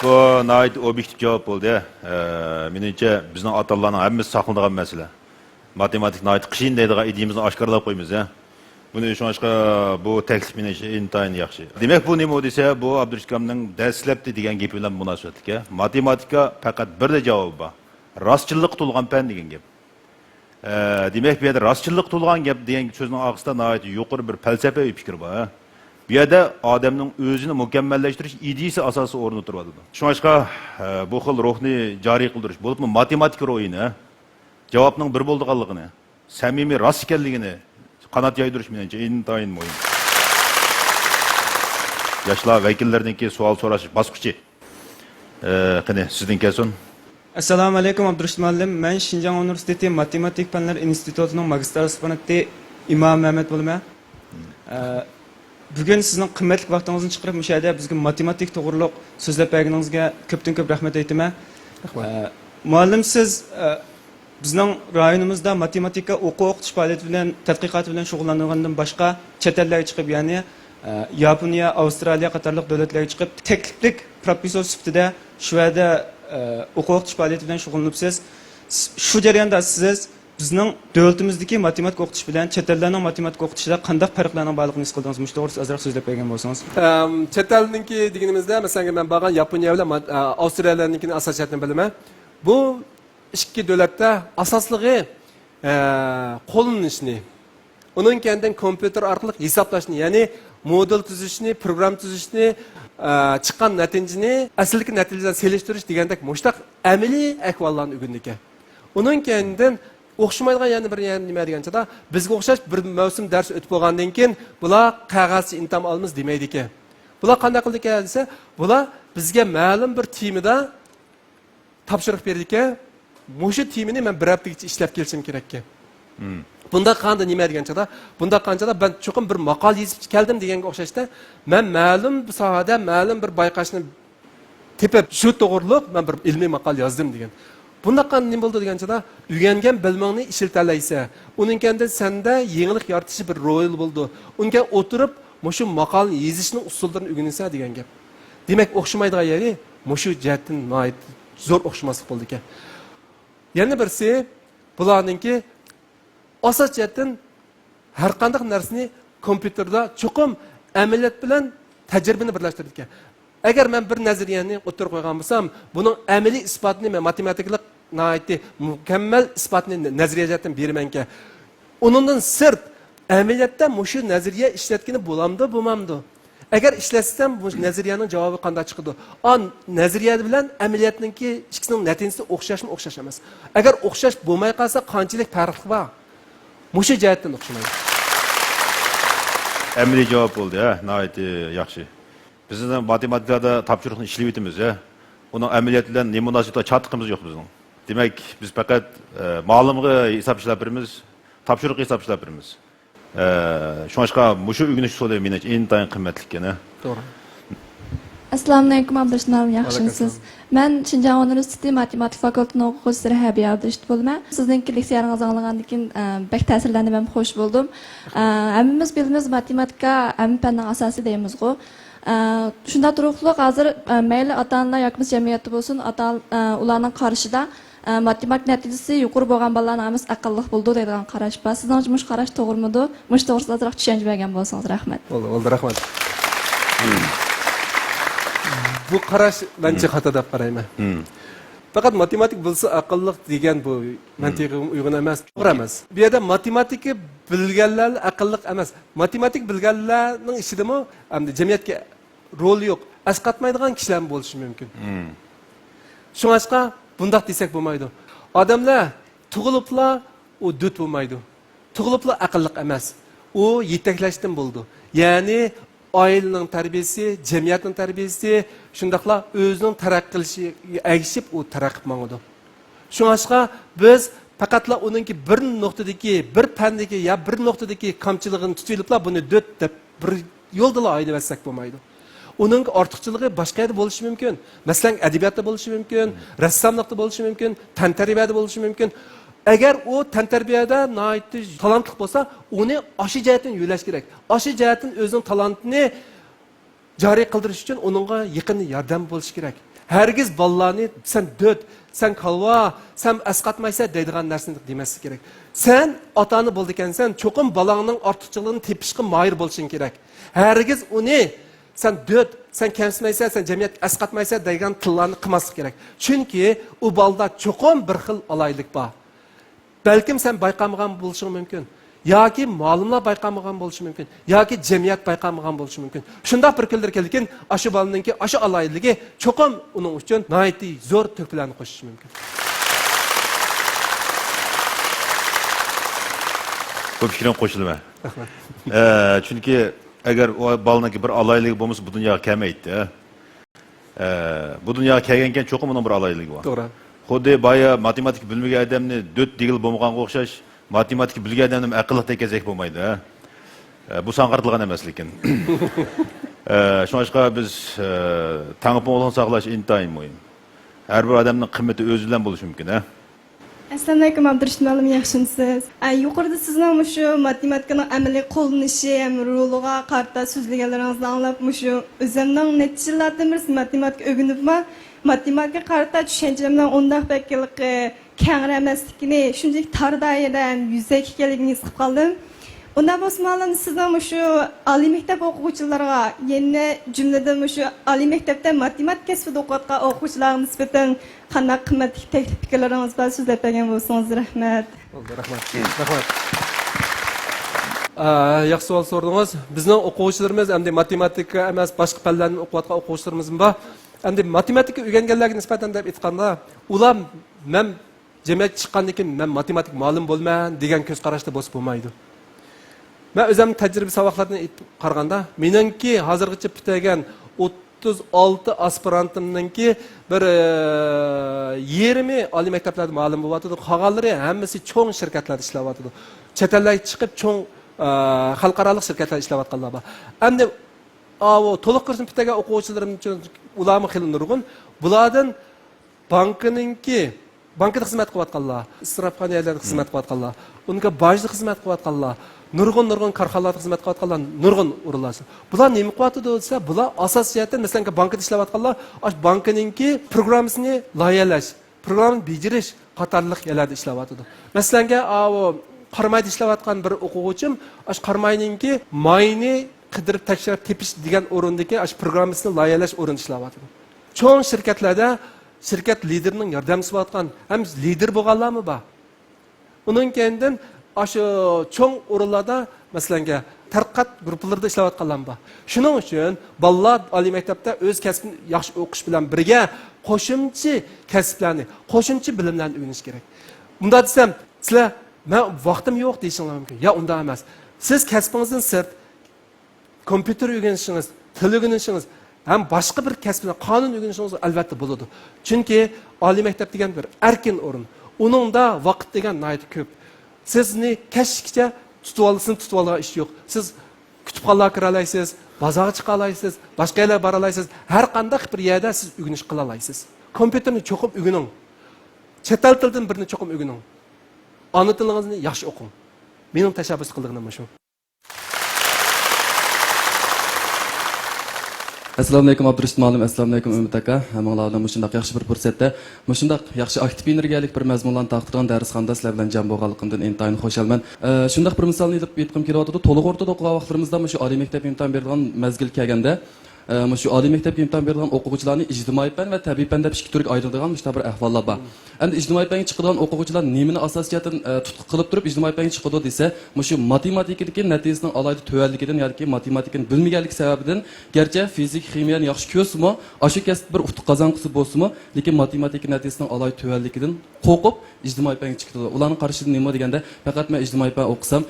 Speaker 1: Bu nihoyat obyektiv javob bo'ldi. Menimcha bizning ota-onalarning hammasi saqlanadigan masala. Matematik nihoyat qiyin deydigan ideyamizni oshkorlab qo'ymiz. Buni şoňaşka bu teklif menen intaýyn ýaxşy. Demek bu nima dese, bu Abdurrahimning dastlapdy degan gepi bilen münasibetlik. Matematika faqat birde jawab bar. Rastçılık tulgan pen degan gep. Demek bu yerda rastçılık tulgan gep degan sözüň agysynda naýat ýokary bir falsafawy pikir bar. Bu yerda adamning özüni mukammelleştiriş ideyasi asasy orny turýardy. Şoňaşka bu xil ruhny jary kıldırış bolupmy matematik ruhyny, jawapnyň bir boldyganlygyny, samimi rast ekenligini kanat yaydırış menençe intayin muhim. Yaşlar vekillerdeki sual soraş basqıçı. Qani sizden kelsin.
Speaker 4: Assalamu alaykum Abdurrahim muallim. Men Şinjan Üniversiteti Matematik Fanlar Institutining magistr aspiranti İmam Mehmet bo'lman. Bugun sizning qimmatli vaqtingizni chiqarib o'sha yerda bizga matematik to'g'riliq so'zlab berganingizga ko'pdan-ko'p rahmat aytaman. Muallim siz bizning rayonimizda matematika o'quv-o'qitish faoliyati bilan, tadqiqot bilan shug'ullangandan boshqa chet ellarga chiqib, ya'ni Yaponiya, Avstraliya qatorliq davlatlarga chiqib, takliflik professor sifatida shu yerda o'quv-o'qitish faoliyati bilan shug'ullanibsiz. Shu jarayonda siz bizning davlatimizdagi matematika o'qitish bilan chet ellarning matematika o'qitishida qanday farqlarning borligini his qildingiz? Mush to'g'risida ozroq so'zlab bergan bo'lsangiz.
Speaker 3: Chet elniki deganimizda, masalan, men borgan Yaponiya bilan Avstraliyanikini asosiyatini bilaman. Bu ikki davlatda asosligi qo'llanishni, uning kendan kompyuter orqali hisoblashni, ya'ni model tuzishni, program tuzishni, chiqqan natijani asldagi natijadan selishtirish degandek mushtaq amaliy ahvollarni o'rgandik. Uning kendan o'xshamaydigan yana bir nima deganchada, bizga o'xshash bir mavsum dars o'tib bo'lgandan keyin bular qog'ozga imtihon olamiz demaydi ekan. Bular qanday qildi ekan desa, bular bizga ma'lum bir temada topshiriq berdi ekan. Muşu timini men bir hafta ishlab kelishim kerak ekan. Bunda qanday nima deganchada, bunda qanchada ben cho'qim bir maqol yozib keldim deganga o'xshashda, men ma'lum bir sohada ma'lum bir bayqashni tepib shu to'g'riliq men bir ilmiy maqol yozdim degan. Bunda qanday nima bo'ldi deganchada, o'rgangan bilmingni ishiltalaysa, uning kanda senda yangilik yaratishi bir rol bo'ldi. Unga o'tirib mushu maqol yozishning usullarini o'rgansa degan gap. Demak, o'xshamaydigan yeri mushu jihatdan zo'r o'xshamaslik bo'ldi ekan. Yana birisi bularninki asos jihatdan har qanday narsani kompyuterda cho'qim amaliyot bilan tajribani birlashtirdik ekan. Agar men bir nazariyani o'tirib qo'ygan bo'lsam, buning amaliy isbotini men matematiklik nihoyatda mukammal isbotni nazariya jihatdan beraman ekan. Uningdan sirt amaliyotda mushu nazariya ishlatgani bo'lamdi, bo'lmamdi. Agar ishlatsam bu nazariyaning javobi qanday chiqadi? Nazariya bilan amaliyotninki ikkisining natijasi o'xshashmi, o'xshash emas. Agar o'xshash bo'lmay qolsa, qanchalik farq bor? Mushu jihatdan o'xshamaydi.
Speaker 1: Amaliy javob bo'ldi, nihoyat yaxshi. Bizning matematikada topshiriqni ishlab o'tamiz, uning amaliyot bilan nima munosabatda chatqimiz yo'q bizning. Demak, biz faqat ma'lumga hisob ishlab beramiz, topshiriq hisob ishlab beramiz. Şoňaşka muşu ügünüş soly menech intaýyn qymmatly ekan.
Speaker 3: To'g'ri.
Speaker 5: Assalomu alaykum Abdurrahim, yaxshimisiz? Men Şinjan Üniversiteti Matematik fakültetining o'quvchisi Rahabiya Abdurrahim bo'lman. Sizningki leksiyangizni anglagandan keyin bek ta'sirlandim, ham xush bo'ldim. Hammamiz bilamiz, matematika ham fanning asosi deymiz-ku. Shunda turuqliq hozir mayli ota-onalar yoki jamiyatda bo'lsin, ularning qarashida matematik natijasi yuqori bo'lgan bolalarning hammasi aqlli bo'ldi deydigan qarash bor. Sizning mush qarash to'g'rimidi? Mush to'g'risida ozroq tushuncha bergan bo'lsangiz rahmat.
Speaker 3: Bo'ldi, rahmat. Bu qarash mencha xato deb qarayman. Faqat matematik bo'lsa aqlliq degan bu mantiqiy uyg'un emas, to'g'ri emas. Bu yerda matematika bilganlar aqlliq emas. Matematik bilganlarning ishidami, hamda jamiyatga roli yo'q. Asqatmaydigan kishilar bo'lishi mumkin. Shunga bundaq desak bo'lmaydi. Odamlar tug'iliblar, u dut bo'lmaydi. Tug'iliblar aqlliq emas. U yetaklashdan bo'ldi. Ya'ni oilaning tarbiyasi, jamiyatning tarbiyasi, shundaqla o'zining taraqqiy qilishiga ergishib, u taraqqi mangadi. Shunga biz faqatla uningki bir nuqtadagi, bir fandagi ya bir nuqtadagi kamchiligini tutiliblar, buni dut deb bir yo'lda aytib etsak bo'lmaydi. Uning ortiqchiligi boshqa yerda bo'lishi mumkin. Masalan, adabiyotda bo'lishi mumkin, rassomlikda bo'lishi mumkin, tantarbiyada bo'lishi mumkin. Agar u tantarbiyada nihoyatda talantli bo'lsa, uni oshi jihatdan yo'lash kerak. Oshi jihatdan o'zining talantini joriy qildirish uchun uningga yaqin yordam bo'lish kerak. Hergiz ballarni sen döt, sen kalva, sen asqatmaysa deydigan narsani demaslik kerak. Sen otani bo'ldi ekansan, cho'qim balangning ortiqchiligiini tepishga moyir bo'lishing kerak. Hergiz uni sen döt, sen kemsmaysa, sen jamiyat asqatmaysa degan tillarni qilmaslik kerak. Chunki u balda cho'qim bir xil olaylik bor. Balkim sen bayqamagan bo'lishing mumkin. Yoki ma'lumlar bayqamagan bo'lishi mumkin, yoki jamiyat bayqamagan bo'lishi mumkin. Shunday bir kunlar kelgan, ashu balninki, ashu alayligi cho'qim uning uchun nihoyatda zo'r to'plarni qo'shishi mumkin.
Speaker 1: Bu fikrim qo'shilma. Chunki agar o balninki bir alayligi bo'lmasa, bu dunyoga kelmaydi. Bu dunyoga kelganken cho'qim uning bir alayligi bor.
Speaker 3: To'g'ri.
Speaker 1: Xuddi boya matematik bilmagan odamni döt digil bo'lmaganga o'xshash, matematik bilgan odamning aqli tekazak bo'lmaydi. Bu sanqartilgan emas lekin. Shunga biz tangpolni saqlash intayin muhim. Har bir odamning qimmati o'zi bilan bo'lishi mumkin, ha?
Speaker 6: Assalomu alaykum Abdurashid muallim, yaxshimisiz? Yuqorida sizning shu matematikaning amaliy qo'llanishi, roliga qarta so'zlaganlaringizni anglab, shu o'zimning necha yillardan beri matematika o'rganibman. Matematika qarta tushunchalarning undaq vakillik keng emasligini, shuningdek tor doiradan yuzaki ekanligini his qilib qoldim. Unda bo'lsa, sizning shu oliy maktab o'quvchilariga, yana jumladan shu oliy maktabda matematika kasbida o'qiyotgan o'quvchilarga nisbatan qanday qimmatli taklif fikrlaringiz bor so'zlab bergan bo'lsangiz, rahmat.
Speaker 3: Rahmat. Rahmat. Yaxshi savol so'radingiz. Bizning o'quvchilarimiz endi matematika emas, boshqa fanlarni o'qiyotgan o'quvchilarimiz bor. Endi matematika o'rganganlarga nisbatan deb aytganda, ular men jamiyat chiqqandan keyin men matematik ma'lum bo'lman degan ko'z qarashda bo'lsa bo'lmaydi. Men o'zim tajriba saboqlardan qaraganda, meningki hozirgacha bitagan 36 aspirantimninki bir 20 oliy maktablarda ma'lum bo'lyapti. Qolganlari hammasi cho'ng shirkatlarda ishlayapti. Chet ellarga chiqib cho'ng xalqaro shirkatlarda ishlayotganlar bor. Endi to'liq kursni bitagan o'quvchilarim uchun ularni xil nurg'un. Bulardan bankada xizmat qilayotganlar, isrofxonalarda xizmat qilayotganlar, unga bojda xizmat qilayotganlar, nurg'un korxonalarda xizmat qilayotganlar, nurg'un o'rinlar. Bular nima qilyapti desa, bular asosiyatdan masalan bankada ishlayotganlar, bankininki programmasini loyihalash, programmani bajarish qatorliq yerlarda ishlayapti. Masalan, qarmayda ishlayotgan bir o'quvchim, qarmayninki mayni qidirib tekshirib tepish degan o'rindagi programmasini loyihalash o'rnida ishlayapti. Cho'ng shirkatlarda shirkat liderining yordamchisi bo'layotgan, ham lider bo'lganlarmi bor. Uning kendan shu cho'ng o'rinlarda masalan tarqat guruhlarda ishlayotganlar bor. Shuning uchun bolalar oliy maktabda o'z kasbini yaxshi o'qish bilan birga qo'shimcha kasblarni, qo'shimcha bilimlarni o'rganish kerak. Bunda desam, sizlar men vaqtim yo'q deyishingiz mumkin. Ya unda emas. Siz kasbingizdan sirt kompyuter o'rganishingiz, til o'rganishingiz, ham boshqa bir kasbni qonun o'rganishingiz albatta bo'ladi. Chunki oliy maktab degan bir erkin o'rin. Uningda vaqt degan nihoyat ko'p. Sizni kashkicha tutib olgan ish yo'q. Siz kutubxonaga kira olasiz, bozorga chiqa olasiz, boshqa yerlarga bora olasiz. Har qanday bir yerda siz o'rganish qila olasiz. Kompyuterni cho'qib o'rganing. Chet el tilidan birini cho'qib o'rganing. Ona tilingizni yaxshi o'qing. Mening tashabbus qilganim shu.
Speaker 7: Assalomu alaykum Abdurashid muallim, assalomu alaykum Umid aka. Hammanglarga shunday yaxshi bir fursatda, shunday yaxshi aktiv energiyalik bir mazmunlarni taqdirgan darsxonada sizlar bilan jam bo'lganligimdan intayin xursandman. Shunday bir misolni aytib kelyapti. To'liq o'rtada o'qigan vaqtlarimizda shu oliy maktab imtihon berilgan mazgil kelganda, shu oliy maktabga imtihon berilgan o'quvchilarni ijtimoiy fan va tabiiy fan deb ikki turga ayiradigan mushta bir ahvollar bor. Endi ijtimoiy fanga chiqadigan o'quvchilar nimani asosiyatan tutqi qilib turib ijtimoiy fanga chiqadi desa, shu matematikadagi natijasining alayda tuvaligidan yoki matematikani bilmaganlik sababidan, garchi fizik, ximiyani yaxshi ko'rsimi, shu kasb bir utuq qozonqisi bo'lsa-mu, lekin matematika natijasining alayda tuvaligidan qo'rqib ijtimoiy fanga chiqadi. Ularning qarashida nima deganda, faqat men ijtimoiy fan o'qisam,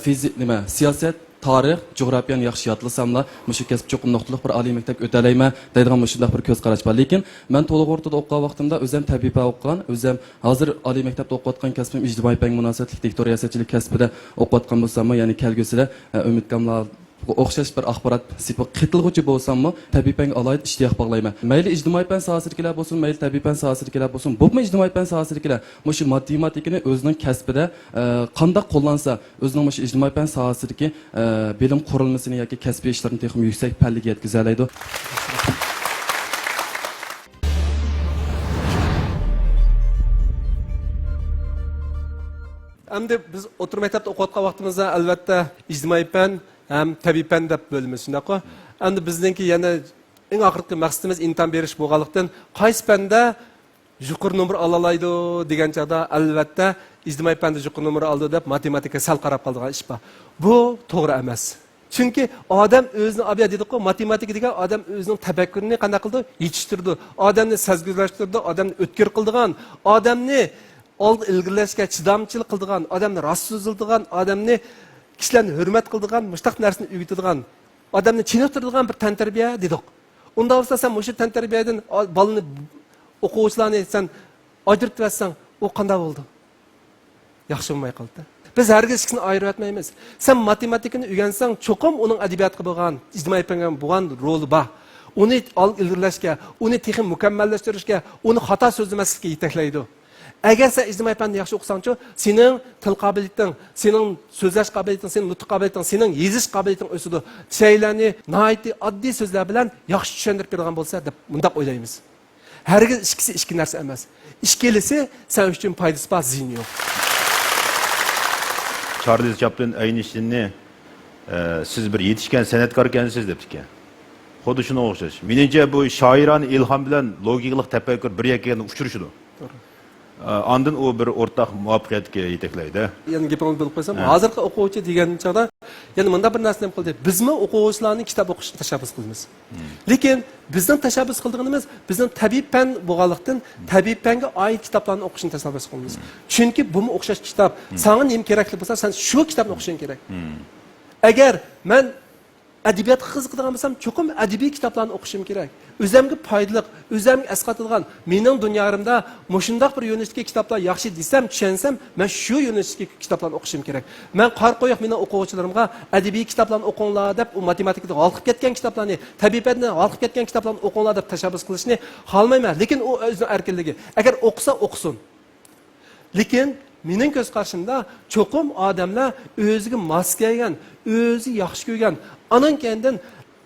Speaker 7: fizik nima, siyosat tarix, coğrafiyani yaxshi yodlasamla, shu kasb cho'qim nuqtaliq bir oliy maktab o'talayman deydigan shunday bir ko'z qarash bor. Lekin men to'liq o'rtada o'qigan vaqtimda o'zim tabiiy fan o'qigan, o'zim hozir oliy maktabda o'qiyotgan kasbim ijtimoiy fan munosabatlik doktoriyasichilik kasbida o'qiyotgan bo'lsam, ya'ni kelgusida Umid kamlar o'xshash bir axborot sipo qitilg'uchi bo'lsam-mu, tabiiy fanga alohida ishtiyoq bog'layman. Mayli ijtimoiy fan sohasidagilar bo'lsin, mayli tabiiy fan sohasidagilar bo'lsin, bo'pmi ijtimoiy fan sohasidagilar shu matematikani o'zining kasbida qanday qo'llansa, o'zining shu ijtimoiy fan sohasidagi bilim qurilmasini yoki kasbiy ishlarini texnik yuksak pallaga yetkaza oladi.
Speaker 3: Endi biz o'rta maktabda o'qiyotgan vaqtimizda albatta ijtimoiy fan ham tabiiy fan deb bo'lamiz, shundaqmi? Endi bizningki yana eng oxirgi maqsadimiz imtihon berish bo'lganlikdan qaysi fanda yuqori nomer olalaydi degan chog'da albatta ijtimoiy fanda yuqori nomer oldi deb matematika sal qarab qolgan ish bor. Bu to'g'ri emas. Chunki odam o'zini abiya dedik-ku, matematika degan odam o'zining tafakkurini qanday qildi? Yetishtirdi. Odamni sezgirlashtirdi, odamni o'tkir qildigan, odamni old ilgirlashga chidamchilik qildigan, odamni rost so'zildigan, odamni kishilarni hurmat qildigan, mushtaq narsani o'rgatadigan, odamni chiniqtiradigan bir tantarbiya dedik. Unda bo'lsa sen o'sha tantarbiyadan balani o'quvchilarni sen ajratib olsang, u qanday bo'ldi? Yaxshi bo'lmay qoldi. Biz hargiz hech narsani ayirib etmaymiz. Sen matematikani o'rgansang, cho'qim uning adabiyotga bo'lgan, ijtimoiy fanga bo'lgan roli bor. Uni ilgirlashga, uni texnik mukammallashtirishga, uni xato so'zlamaslikka yetaklaydi. Agar sen ijtimoiy fanni yaxshi o'qisangchi, sening til qobiliyating, sening so'zlash qobiliyating, sening nutq qobiliyating, sening yezish qobiliyating o'sadi. Shaylarni nihoyatda oddiy so'zlar bilan yaxshi tushuntirib bergan bo'lsa deb mundaq o'ylaymiz. Hargiz ikkisi ikki narsa emas. Ikkalisi sen uchun foydasi bor, ziyni yo'q.
Speaker 1: Charles Chaplin Einstein'ni siz bir yetişken san'atkor ekansiz debdi ekan. Xuddi shuna o'xshash. Meningcha bu shoirona ilhom bilan logikalik tafakkur bir yakani uchrashudir. Ondan u bir o'rtaq muvaffaqiyatga yetaklaydi.
Speaker 3: Yani gapimni bilib qo'ysam, hozirgi o'quvchi degan chog'da, yana bunda bir narsa ham qildi. Bizmi o'quvchilarning kitob o'qishni tashabbus qilamiz. Lekin bizning tashabbus qilganimiz bizning tabiiy fan bo'lganlikdan tabiiy fanga oid kitoblarni o'qishni tashabbus qilamiz. Chunki bu o'xshash kitob. Sana nima kerakli bo'lsa, sen shu kitobni o'qishing kerak. Agar men adabiyotga qiziqadigan bo'lsam, cho'qim adabiy kitoblarni o'qishim kerak. O'zimga foydali, o'zimga asqatadigan, mening dunyoimda mushundaq bir yo'nalishdagi kitoblar yaxshi desam, tushansam, men shu yo'nalishdagi kitoblarni o'qishim kerak. Men qor qo'yib mening o'quvchilarimga adabiy kitoblarni o'qinglar deb, u matematikada g'olqib ketgan kitoblarni, tabiiyatdan g'olqib ketgan kitoblarni o'qinglar deb tashabbus qilishni xohlamayman. Lekin u o'zining erkinligi. Agar o'qisa, o'qisin. Lekin mening ko'z qarshimda cho'qim odamlar o'ziga mos kelgan, o'zi yaxshi ko'rgan, anan kendan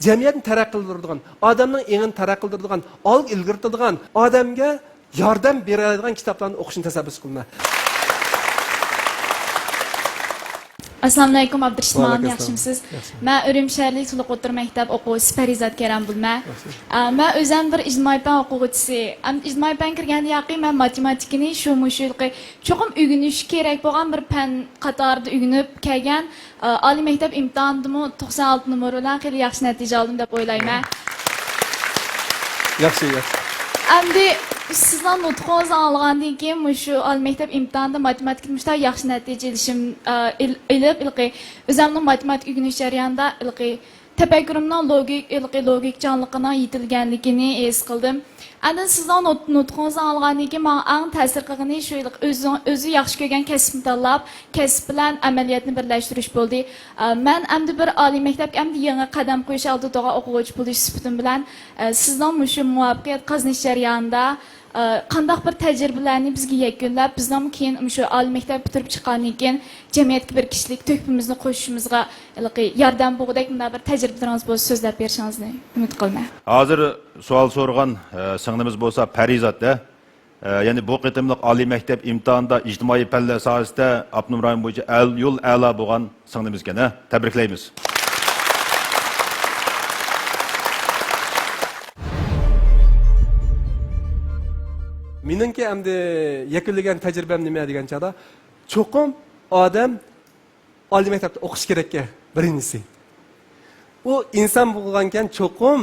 Speaker 3: jamiyatni taraqqi qildiradigan, odamning engini taraqqi qildiradigan, olg ilgirtadigan, odamga yordam beradigan kitoblarni o'qishni tashabbus qilma.
Speaker 8: Assalomu alaykum Abdurahmon, yaxshimisiz? Men Urim shaharlik Suluq o'rta maktab o'quvchisi Farizat Karam bo'lman. Men o'zim bir ijtimoiy fan o'quvchisi. Ijtimoiy fan kirganda yaqin men matematikani shu-mushulqi cho'qim o'rganish kerak bo'lgan bir fan qatorida o'rganib kelgan. Oliy maktab imtihonidimi 96 nomer bilan xeyli yaxshi natija oldim deb o'ylayman.
Speaker 3: Yaxshi.
Speaker 8: Endi sizdan nutqingizni olgandan keyin shu oliy maktab imtihonida matematikada mushta yaxshi natija ilib o'zimning matematik o'rganish jarayonida tafakkurimning logikchanligining yetilganligini his qildim. Endi sizdan nutqingizni olgandan keyin men eng ta'sir qilgani shu o'zi yaxshi ko'rgan kasbni tanlab, kasb bilan amaliyotni birlashtirish bo'ldi. Men endi bir oliy maktabga endi yangi qadam qo'yish oldida o'quvchi bo'lish sifatim bilan sizdan shu muvaffaqiyat qozonish jarayonida qandaq bir tajribalarni bizga yakunlab, bizdan keyin shu oliy maktab bitirib chiqqandan keyin jamiyatga bir kishilik to'kpimizni qo'shishimizga yordam bo'lgudek bunday bir tajribalaringiz bo'lsa so'zlab berishingizni umid qilaman.
Speaker 1: Hozir savol so'rgan singlimiz bo'lsa Farizatda, ya'ni bu qitimliq oliy maktab imtihonida ijtimoiy fanlar sohasida Abnum rayon bo'yicha yo'l a'lo bo'lgan singlimiz ekan, tabriklaymiz.
Speaker 3: Meningki endi yakunlagan tajribam nima degan chog'da, cho'qim odam oliy maktabda o'qish kerakka, birinchisi. U inson bo'lgankan cho'qim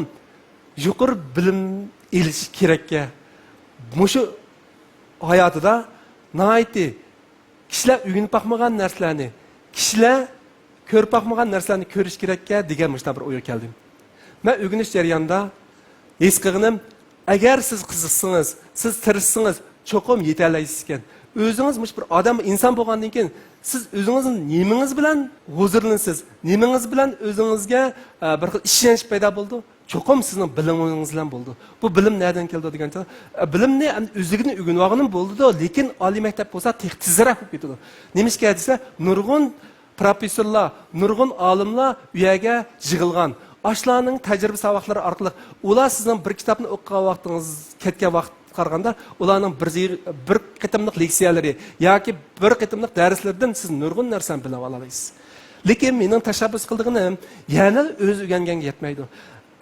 Speaker 3: yuqori bilim olish kerakka. Mushu hayotida nihoyatda kishilar o'rganib boqmagan narsalarni, kishilar ko'rib boqmagan narsalarni ko'rish kerakka degan mushta bir o'yga keldim. Men o'rganish jarayonida his qilganim, agar siz qiziqsangiz, siz tirishsangiz, cho'qim yetalaysiz ekan. O'zingiz bir odam, inson bo'lgandan keyin siz o'zingizning nemingiz bilan huzurlansiz, nemingiz bilan o'zingizga bir xil ishonch paydo bo'ldi. Cho'qim sizning bilimingiz bilan bo'ldi. Bu bilim nereden keldi deganda, bilimni o'zligini o'rganib olganim bo'ldi-da, lekin oliy maktab bo'lsa tezroq bo'lib ketdi. Nimishga desa, nurg'un professorlar, nurg'un olimlar u yerga yig'ilgan. Ashlarning tajriba savoqlari orqali ular sizning bir kitobni o'qigan vaqtingiz, ketgan vaqt qaraganda ularning bir qitimliq leksiyalari yoki bir qitimliq darslardan siz nurg'un narsani bilib olasiz. Lekin mening tashabbus qilganim yana o'z o'rganganga yetmaydi.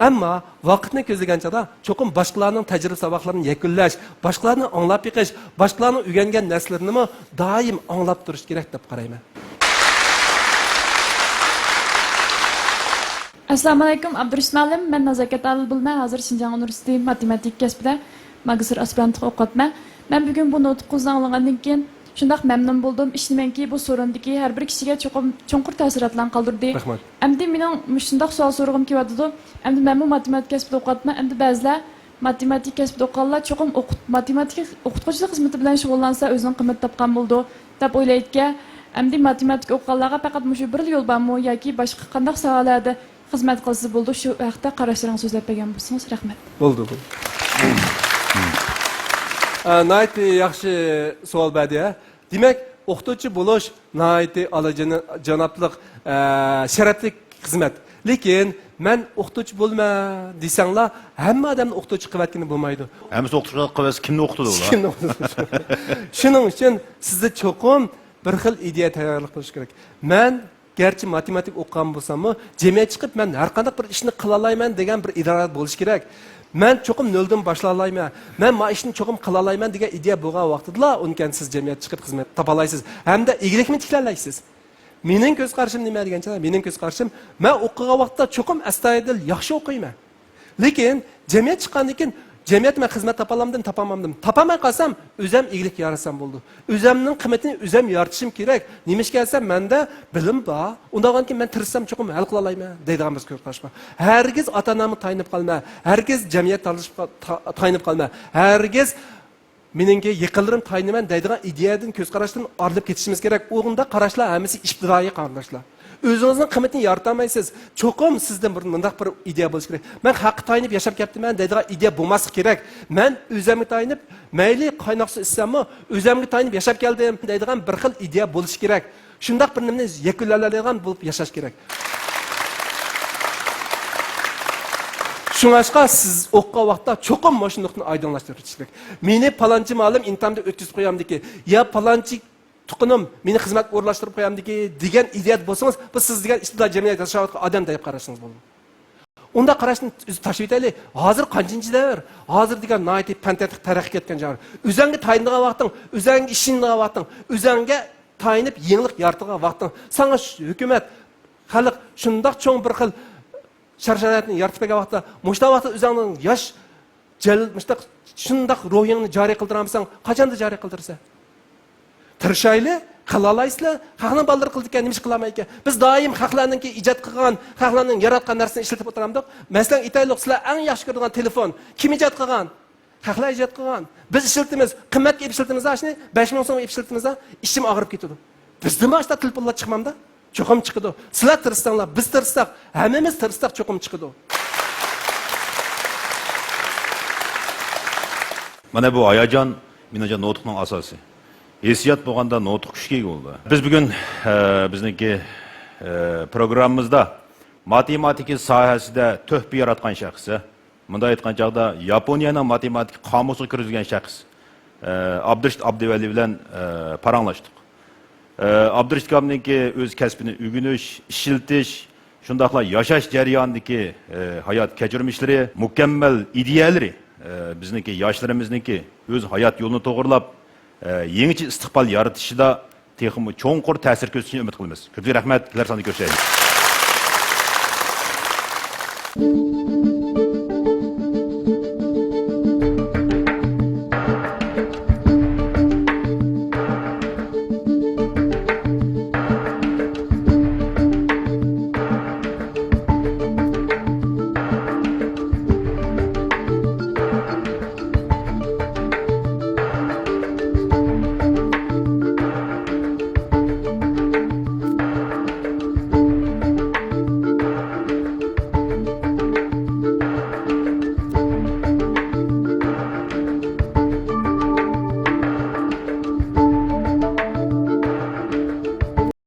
Speaker 3: Ammo vaqtni ko'zlagan chog'da cho'qim boshqalarning tajriba saboqlarini yakunlash, boshqalarni anglab yiqish, boshqalarning o'rgangan narslarini doim anglab turish kerak deb qarayman.
Speaker 8: Assalomu alaykum, Abdurishim Alim. Men Nazokat Alibulman, hozir Shinjang Universiteti matematik kasbida magistr aspirantlik o'qiyapman. Men bugun bu nutqni anglagandan keyin shundoq mamnun bo'ldim. Ishlaymanki, bu sorundagi har bir kishiga cho'nqur ta'sirotlarni qoldirdi.
Speaker 3: Rahmat.
Speaker 8: Endi mening shundoq savol so'rag'im kelyapti. Endi men bu matematik kasbida o'qiyapman. Endi ba'zilar matematik kasbida o'qiganlar cho'qim matematik o'qituvchilik xizmati bilan shug'ullansa o'zining qimmat topgan bo'ldi deb o'ylaydigan. Endi matematik o'qiganlarga faqat shu bir yo'l bormi yoki boshqa qanday savollarda xizmat qilsa bo'ldi, shu vaqtda qarashlaringizni so'zlab bergan bo'lsangiz rahmat.
Speaker 3: Bo'ldi. Nayt yaxshi savol berdi. Demak, o'qituvchi bo'lish nayt olajanobliq sharafli xizmat. Lekin men o'qituvchi bo'lma desanglar, hamma odamni o'qituvchi qilayotgani bo'lmaydi.
Speaker 1: Hammasi o'qituvchi qilsa kimni o'qitadi ular?
Speaker 3: Shuning uchun sizda cho'qim bir xil ideya tayyorlik qilish kerak. Men garchi matematik o'qigan bo'lsam-mu, jamiyat chiqib men har qanday bir ishni qila olmayman degan bir iroda bo'lish kerak. Men cho'qim noldan boshlay olmayman. Men ma ishni cho'qim qila olmayman degan ideya bo'lgan vaqtida unkan siz jamiyat chiqib xizmat topa olasiz. Hamda eglikni tiklaysiz. Mening ko'z qarashim nima degancha? Mening ko'z qarashim, men o'qigan vaqtda cho'qim astoydil yaxshi o'qiyman. Lekin jamiyat chiqqandan keyin jamiyat men xizmat topalamdim, topamamdim. Topamay qolsam, o'zim eglik yarasam bo'ldi. O'zimning qimmatini o'zim yaratishim kerak. Nimishga desam, menda bilim bor. Undan keyin men tirishsam cho'qim hal qila olmayman deydigan biz ko'z qarash bor. Hargiz ota-onamni tayinib qolma. Hargiz jamiyat tayinib qolma. Hargiz meningga yiqilarim tayinaman deydigan ideyadan ko'z qarashdan orlib ketishimiz kerak. O'g'inda qarashlar hammasi ibtidoiy qarashlar. O'zingizning qimmatini yaratolmaysiz. Cho'qim sizdan bir mundaq bir ideya bo'lishi kerak. Men haqqa tayinib yashab ketdim-man deydigan ideya bo'lmasi kerak. Men o'zimga tayinib, mayli qaynoqsa issammi, o'zimga tayinib yashab keldim deydigan bir xil ideya bo'lishi kerak. Shundaq bir nimani yakunlanadigan bo'lib yashash kerak. Shunga siz o'qigan vaqtda cho'qim mashundoqni oydinlashtirish kerak. Meni palonchi ma'lum imtihonda o'tkazib qo'yamdiki, ya palonchi tuqunum meni xizmat o'rlashtirib qo'yamdiki degan ideya bo'lsangiz, bu siz degan iste'dod jamiyat yashayotgan odam deb qarashingiz bo'ladi. Unda qarashni tashib etaylik. Hozir qanchinchi davr? Hozir degan noyati fantastik taraqqiy etgan javr. O'zingga tayinlagan vaqting, o'zingga ishingga vaqting, o'zingga tayinib yenilik yaratgan vaqting. Sana hukumat, xalq shundoq cho'ng bir xil sharoitni yaratib bergan vaqtda, mushta vaqtda o'zingning yosh mushta shundoq ruhingni joriy qildiramsan, qachonda joriy qildirsa? Tirishayli, qilalaysizlar, xalqning ballari qildigan nima ish qilmaydi. Biz doim xalqlarningki ijod qilgan, xalqlarning yaratgan narsani ishlatib o'tiramdik. Masalan, aytaylik, sizlar eng yaxshi ko'rgan telefon kim ijod qilgan? Xalqlar ijod qilgan. Biz ishlatamiz, qimmatga ishlatamiz, ashni 5000 so'm ishlatamiz, ishim og'rib ketadi. Bizda mashta telefonlar chiqmamda? Cho'qim chiqadi. Sizlar tirishsanglar, biz tirishsak, hammamiz tirishsak cho'qim chiqadi.
Speaker 1: Mana bu hayajon, menimcha nutqning asosi. Hissiyat bo'lganda nutq kuchli bo'ldi. Biz bugun bizniki programmamizda matematika sohasida tuhfa yaratgan shaxs, bunda aytgan chog'da Yaponiyaning matematik qomusiga kirgizgan shaxs Abdurishit Abduvali bilan paranglashdik. Abdurishit akamniki o'z kasbini o'rganish, ishiltish, shundaqla yashash jarayonidagi hayot kechirmishlari, mukammal ideyalari bizniki yoshlarimizniki o'z hayot yo'lini to'g'rilab yangicha istiqbol yaratishida texmi cho'nqur ta'sir ko'rsatishini umid qilamiz. Ko'p rahmat, sizlar soni ko'rishaylik.